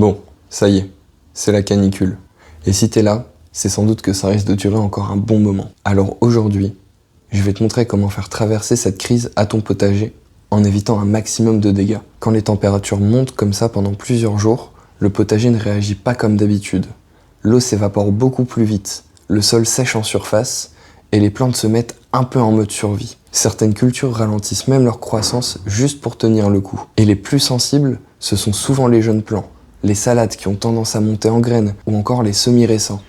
Bon, ça y est, c'est la canicule. Et si t'es là, c'est sans doute que ça risque de durer encore un bon moment. Alors aujourd'hui, je vais te montrer comment faire traverser cette crise à ton potager en évitant un maximum de dégâts. Quand les températures montent comme ça pendant plusieurs jours, le potager ne réagit pas comme d'habitude. L'eau s'évapore beaucoup plus vite, le sol sèche en surface et les plantes se mettent un peu en mode survie. Certaines cultures ralentissent même leur croissance juste pour tenir le coup. Et les plus sensibles, ce sont souvent les jeunes plants, les salades qui ont tendance à monter en graines ou encore les semis récents.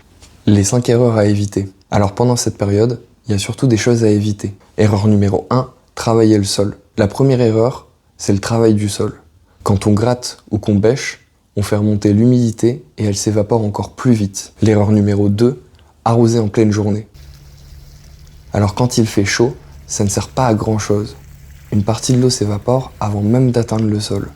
Les 5 erreurs à éviter. Alors pendant cette période, il y a surtout des choses à éviter. Erreur numéro 1, travailler le sol. La première erreur, c'est le travail du sol. Quand on gratte ou qu'on bêche, on fait remonter l'humidité et elle s'évapore encore plus vite. L'erreur numéro 2, arroser en pleine journée. Alors quand il fait chaud, ça ne sert pas à grand chose. Une partie de l'eau s'évapore avant même d'atteindre le sol.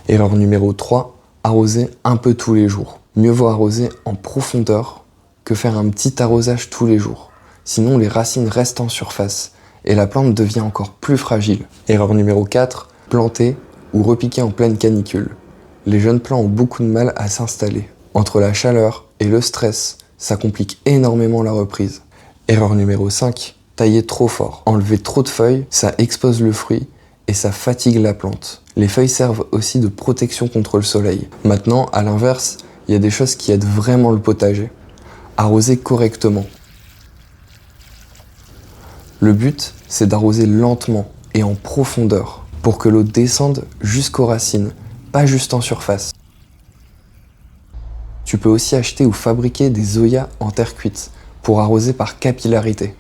Erreur numéro 3, arroser un peu tous les jours. Mieux vaut arroser en profondeur que faire un petit arrosage tous les jours. Sinon les racines restent en surface et la plante devient encore plus fragile. Erreur numéro 4, planter ou repiquer en pleine canicule. Les jeunes plants ont beaucoup de mal à s'installer. Entre la chaleur et le stress, ça complique énormément la reprise. Erreur numéro 5, tailler trop fort. Enlever trop de feuilles, ça expose le fruit et ça fatigue la plante. Les feuilles servent aussi de protection contre le soleil. Maintenant, à l'inverse, il y a des choses qui aident vraiment le potager. Arroser correctement. Le but, c'est d'arroser lentement et en profondeur pour que l'eau descende jusqu'aux racines, pas juste en surface. Tu peux aussi acheter ou fabriquer des zoyas en terre cuite pour arroser par capillarité.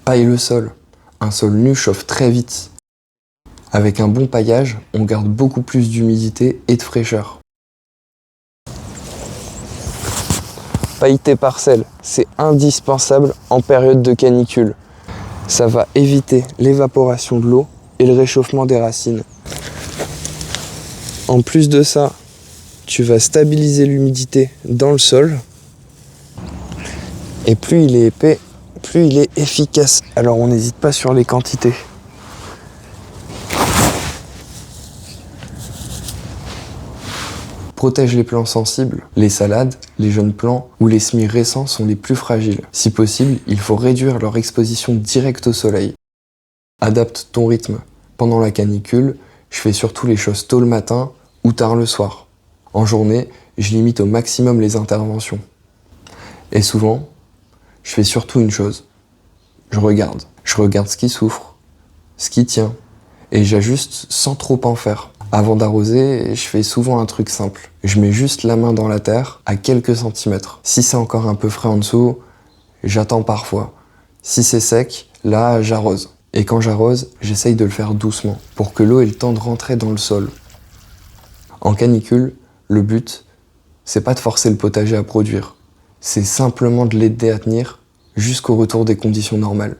Paille le sol. Un sol nu chauffe très vite. Avec un bon paillage, on garde beaucoup plus d'humidité et de fraîcheur. Paille tes parcelles, c'est indispensable en période de canicule. Ça va éviter l'évaporation de l'eau et le réchauffement des racines. En plus de ça, tu vas stabiliser l'humidité dans le sol. Et plus il est épais, plus il est efficace. Alors on n'hésite pas sur les quantités. Protège les plants sensibles. Les salades, les jeunes plants ou les semis récents sont les plus fragiles. Si possible, il faut réduire leur exposition directe au soleil. Adapte ton rythme. Pendant la canicule, je fais surtout les choses tôt le matin ou tard le soir. En journée, je limite au maximum les interventions. Et souvent, je fais surtout une chose. Je regarde. Je regarde ce qui souffre, ce qui tient, et j'ajuste sans trop en faire. Avant d'arroser, je fais souvent un truc simple. Je mets juste la main dans la terre à quelques centimètres. Si c'est encore un peu frais en dessous, j'attends parfois. Si c'est sec, là, j'arrose. Et quand j'arrose, j'essaye de le faire doucement pour que l'eau ait le temps de rentrer dans le sol. En canicule, le but, c'est pas de forcer le potager à produire. C'est simplement de l'aider à tenir jusqu'au retour des conditions normales.